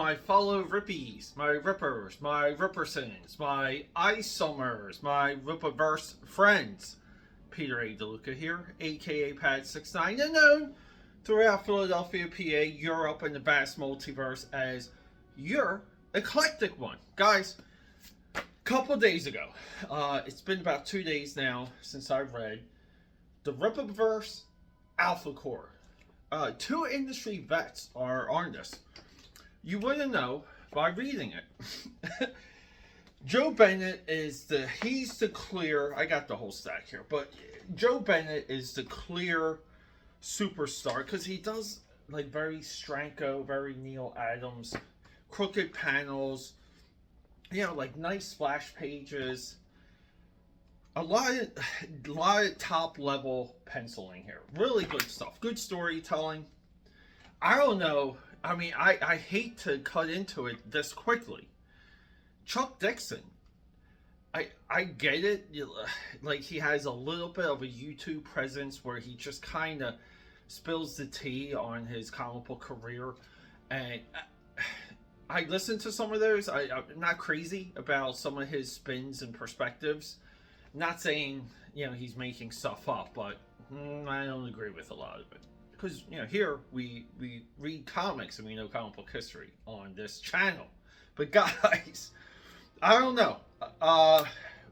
my fellow Rippies, my Rippers, my Rippersons, my Isomers, my Rippaverse friends. Peter A. DeLuca here, AKAPAD 69, and known throughout Philadelphia, PA, Europe, and the vast multiverse as your eclectic one. Guys, a couple days ago, it's been about 2 days now since I read the Rippaverse Alpha Core. Two industry vets are on this. You wouldn't know by reading it. Joe Bennett is he's the clear, I got the whole stack here, but Joe Bennett is the clear superstar because he does like very Stranko, very Neil Adams, crooked panels, like nice splash pages. A lot of top level penciling here. Really good stuff. Good storytelling. I don't know. I mean, I hate to cut into it this quickly. Chuck Dixon. I get it. Like, he has a little bit of a YouTube presence where he just kind of spills the tea on his comic book career. And I listen to some of those. I'm not crazy about some of his spins and perspectives. Not saying, he's making stuff up, but I don't agree with a lot of it. Because, here we read comics and we know comic book history on this channel. But guys, I don't know.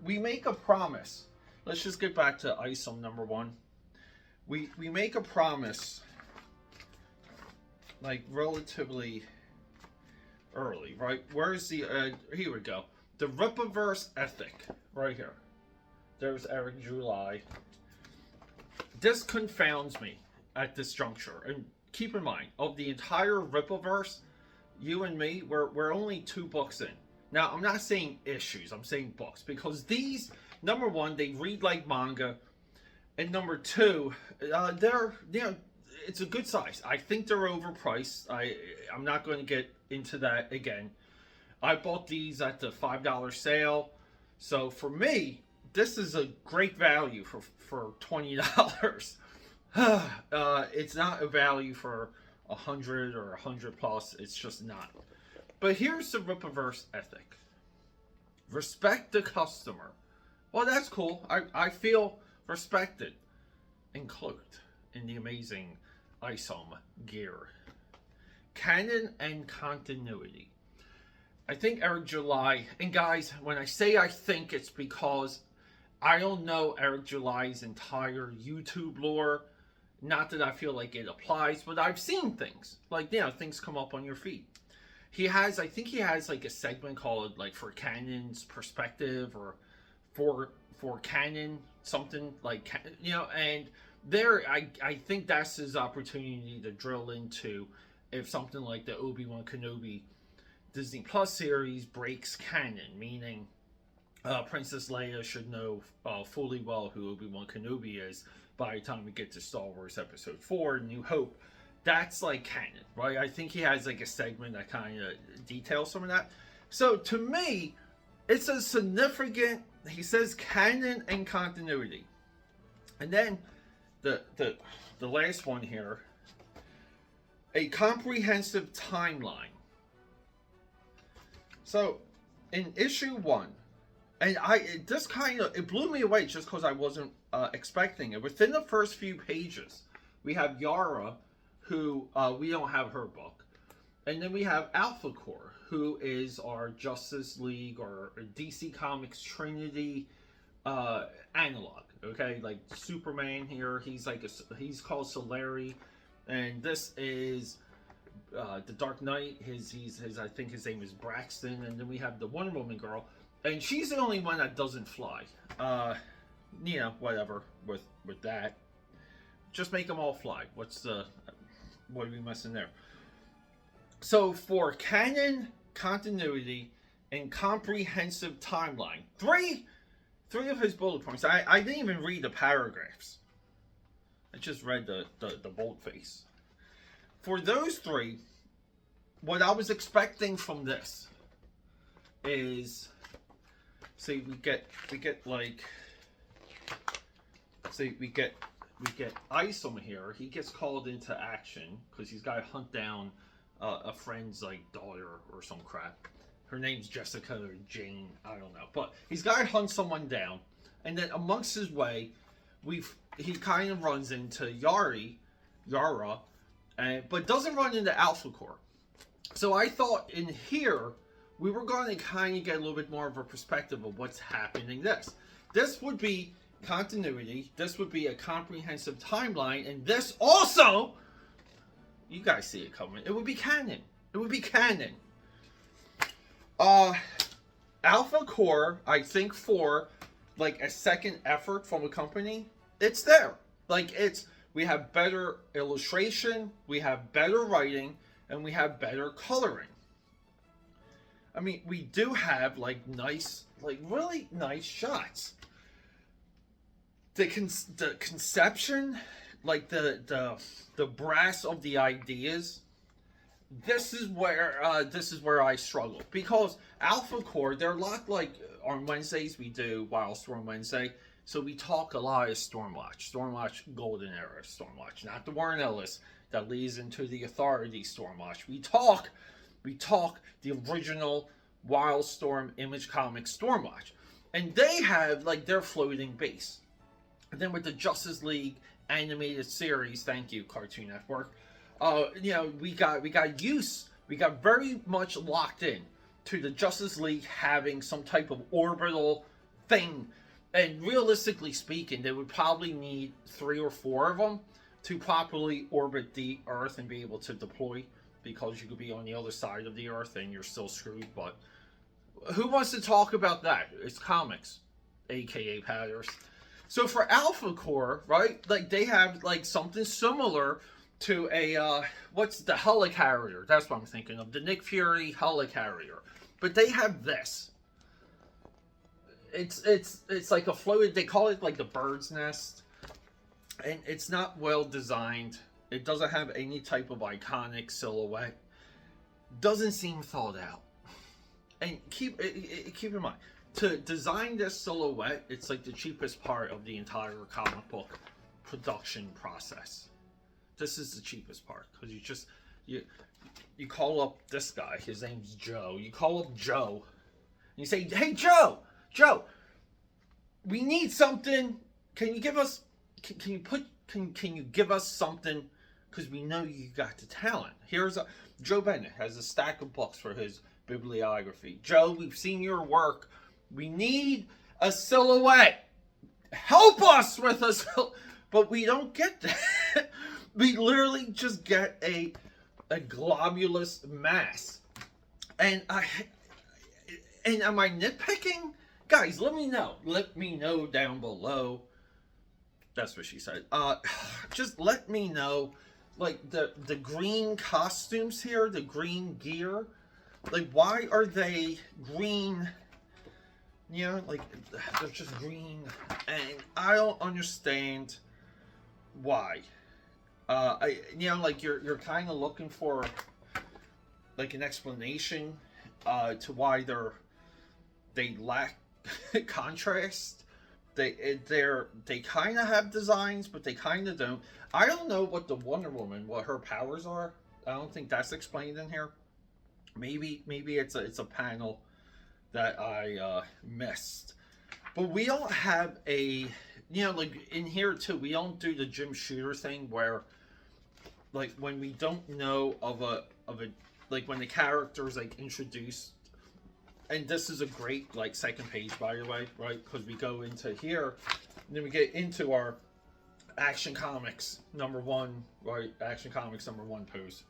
We make a promise. Let's just get back to ISOM number 1. We make a promise, like, relatively early, right? Where's the, here we go. The Rippaverse ethic, right here. There's Eric July. This confounds me at this juncture. And keep in mind, of the entire Rippaverse, you and me, we're only 2 books in. Now, I'm not saying issues, I'm saying books. Because these, number 1, they read like manga. And number 2, they're, it's a good size. I think they're overpriced. I'm not going to get into that again. I bought these at the $5 sale. So for me, this is a great value for $20. It's not a value for 100 or 100 plus. It's just not. But here's the Rippaverse ethic. Respect the customer. Well, that's cool. I feel respected and cloaked in the amazing ISOM gear. Canon and continuity. I think Eric July, and guys, when I say I think, it's because I don't know Eric July's entire YouTube lore. Not that I feel like it applies, but I've seen things. Like, things come up on your feed. I think he has like a segment called like For Canon's Perspective or for Canon, something like, and there, I think that's his opportunity to drill into if something like the Obi-Wan Kenobi Disney Plus series breaks canon, meaning Princess Leia should know fully well who Obi-Wan Kenobi is by the time we get to Star Wars Episode 4, New Hope. That's like canon, right? I think he has like a segment that kind of details some of that. So to me, it's a significant, he says canon and continuity. And then the last one here, a comprehensive timeline. So in issue 1, and it blew me away just because I wasn't expecting it. Within the first few pages, we have Yara, who we don't have her book. And then we have Alpha Core, who is our Justice League or DC Comics Trinity analog. Okay, like Superman here, he's called Solari. And this is the Dark Knight, I think his name is Braxton. And then we have the Wonder Woman girl. And she's the only one that doesn't fly. Whatever with that. Just make them all fly. What are we missing there? So for canon, continuity, and comprehensive timeline, three of his bullet points. I didn't even read the paragraphs. I just read the boldface. For those 3, what I was expecting from this is, see, we get ISOM here. He gets called into action because he's got to hunt down a friend's like daughter or some crap. Her name's Jessica or Jane, I don't know. But he's got to hunt someone down, and then amongst his way, he kind of runs into Yara, but doesn't run into Alpha Core. So I thought in here we were going to kind of get a little bit more of a perspective of what's happening. This would be continuity. This would be a comprehensive timeline, and this also, you guys see it coming. It would be canon. It would be canon. Alpha Core, I think for like a second effort from a company, it's there. Like we have better illustration, we have better writing, and we have better coloring. I mean, we do have like nice, like really nice shots. The conception, like the brass of the ideas. This is where I struggle, because Alpha Core, they're a lot like on Wednesdays we do Wildstorm Wednesday, so we talk a lot of Stormwatch Golden Era Stormwatch, not the Warren Ellis that leads into the Authority Stormwatch. We talk the original Wildstorm Image Comics Stormwatch, and they have like their floating base. And then with the Justice League animated series, thank you Cartoon Network. We got very much locked in to the Justice League having some type of orbital thing, and realistically speaking, they would probably need 3 or 4 of them to properly orbit the Earth and be able to deploy, because you could be on the other side of the Earth and you're still screwed. But who wants to talk about that? It's comics, aka Padders. So for Alpha Core, right, like they have like something similar to a what's the helicarrier? That's what I'm thinking of, the Nick Fury helicarrier. But they have this. It's like a floated. They call it like the bird's nest, and it's not well designed. It doesn't have any type of iconic silhouette. Doesn't seem thought out. And keep in mind, to design this silhouette, it's like the cheapest part of the entire comic book production process. This is the cheapest part, because you call up this guy, his name's Joe. You call up Joe and you say, "Hey Joe, we need something. Can you give us can you give us something, because we know you got the talent." Joe Bennett has a stack of books for his bibliography. Joe, we've seen your work. We need a silhouette. Help us with a silhouette. But we don't get that. We literally just get a globulous mass. And am I nitpicking? Guys, let me know. Let me know down below. That's what she said. Just let me know. Like the green costumes here, the green gear. Like, why are they green? You know, like they're just green, and I don't understand why. Like you're kind of looking for like an explanation to why they lack contrast. They kind of have designs, but they kind of don't. I don't know what the Wonder Woman, what her powers are. I don't think that's explained in here. Maybe it's a panel that I missed. But we don't have a, like in here too, we don't do the Jim Shooter thing where, like, when we don't know of a like when the character is like introduced. And this is a great like second page, by the way, right? Because we go into here, and then we get into our Action Comics #1, right? Action Comics #1 pose.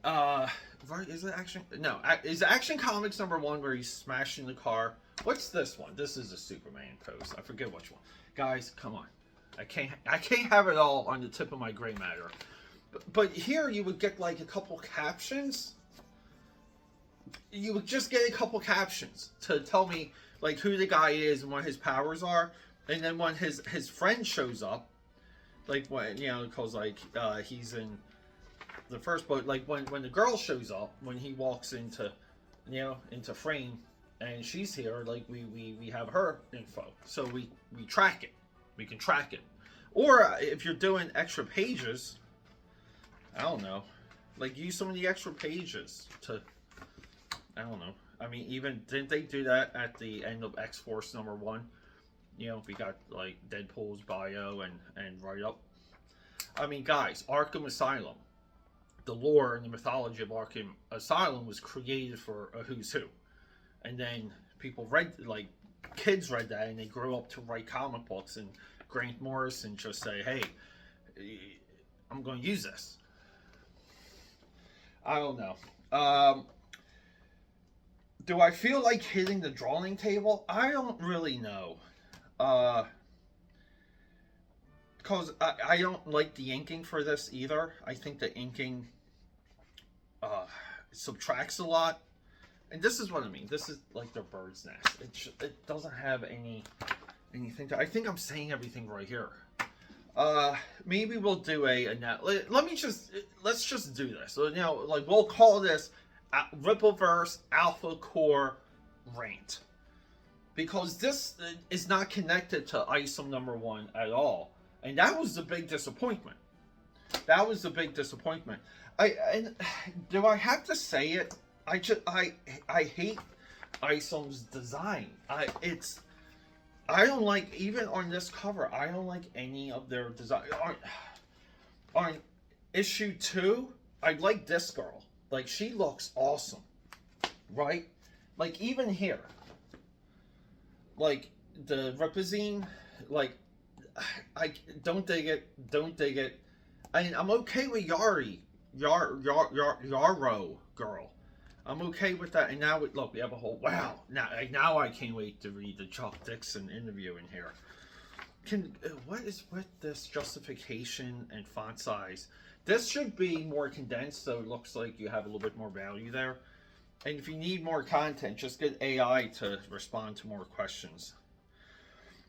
Right? Is it Action? No, is Action Comics #1 where he's smashing the car? What's this one? This is a Superman pose. I forget which one. Guys, come on. I can't have it all on the tip of my gray matter. But here you would get like a couple captions. You would just get a couple captions to tell me like who the guy is and what his powers are, and then when his friend shows up, like when because like he's in the first book, like when the girl shows up, when he walks into into frame, and she's here, like we have her info, so we track it. We can track it, or if you're doing extra pages, I don't know. Like, use some of the extra pages to, I don't know. I mean, even, didn't they do that at the end of X-Force #1? You know, we got, like, Deadpool's bio and write-up. I mean, guys, Arkham Asylum. The lore and the mythology of Arkham Asylum was created for a who's who. And then people read, like, kids read that, and they grew up to write comic books, and Grant Morrison just say, hey, I'm going to use this. I don't know. Do I feel like hitting the drawing table? I don't really know. Because I don't like the inking for this either. I think the inking subtracts a lot. And this is what I mean. This is like their bird's nest. It doesn't have anything to... I think I'm saying everything right here. Maybe we'll do let's just do this. So, you know, like, we'll call this Rippaverse Alpha Core Rant. Because this is not connected to ISOM #1 at all. And that was the big disappointment. That was the big disappointment. And do I have to say it? I hate ISOM's design. I don't like, even on this cover, I don't like any of their design. On issue 2, I like this girl. Like, she looks awesome, right? Like, even here, like, the Ripazine, like, I don't dig it, I mean, I'm okay with Yarrow girl. I'm okay with that. And now, look, we have a whole, wow, now I can't wait to read the Chuck Dixon interview in here. What is with this justification and font size? This should be more condensed, so it looks like you have a little bit more value there. And if you need more content, just get AI to respond to more questions.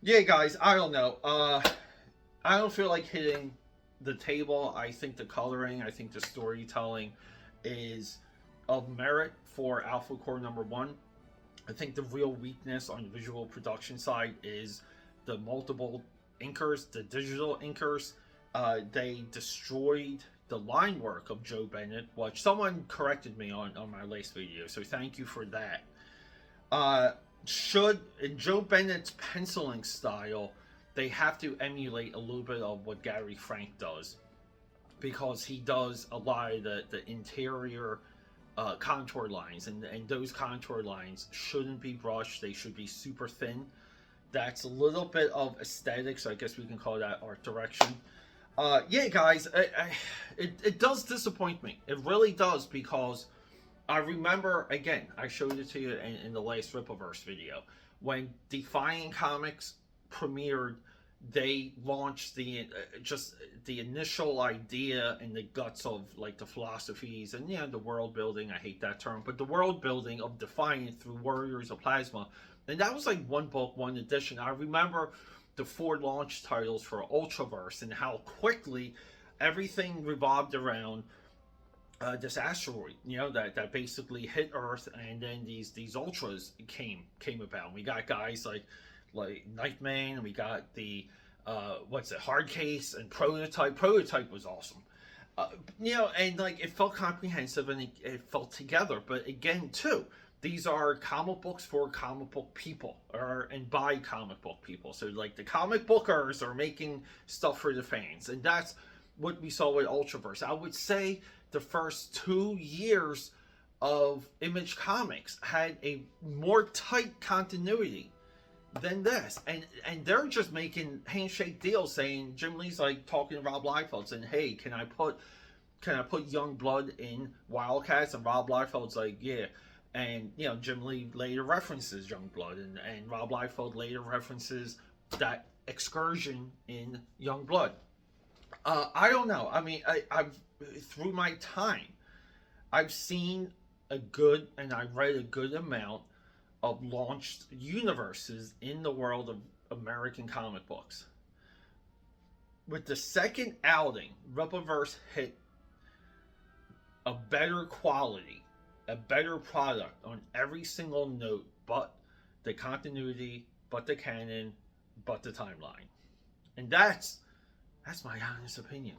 Yeah, guys, I don't know. I don't feel like hitting the table. I think the coloring, I think the storytelling is of merit for Alpha Core #1. I think the real weakness on the visual production side is the multiple inkers, the digital inkers. They destroyed the line work of Joe Bennett, which someone corrected me on my latest video, so thank you for that. In Joe Bennett's penciling style, they have to emulate a little bit of what Gary Frank does, because he does a lot of the interior contour lines, and those contour lines shouldn't be brushed. They should be super thin. That's a little bit of aesthetics, so I guess we can call that art direction. Yeah, guys, it does disappoint me. It really does, because I remember, again, I showed it to you in the last Rippaverse video, when Defiant Comics premiered. They launched just the initial idea and the guts of, like, the philosophies and, yeah, the world building. I hate that term, but the world building of Defiant through Warriors of Plasma. And that was like one book, one edition. I remember the 4 launch titles for Ultraverse and how quickly everything revolved around this asteroid, you know, that basically hit Earth, and then these ultras came about. We got guys like Nightman, and we got the Hardcase and Prototype. Prototype was awesome. You know, and like, it felt comprehensive, and it felt together. But again, too, these are comic books for comic book people, and by comic book people. So, like, the comic bookers are making stuff for the fans, and that's what we saw with Ultraverse. I would say the first 2 years of Image Comics had a more tight continuity than this, and they're just making handshake deals, saying, Jim Lee's like talking to Rob Liefeld, saying, hey, can I put Young Blood in Wildcats? And Rob Liefeld's like, yeah. And, you know, Jim Lee later references Young Blood, and Rob Liefeld later references that excursion in Young Blood. I don't know. I mean, I've through my time, I've seen a good, and I read a good amount of launched universes in the world of American comic books. With the second outing, Rippaverse hit a better quality, a better product on every single note, but the continuity, but the canon, but the timeline. And that's my honest opinion.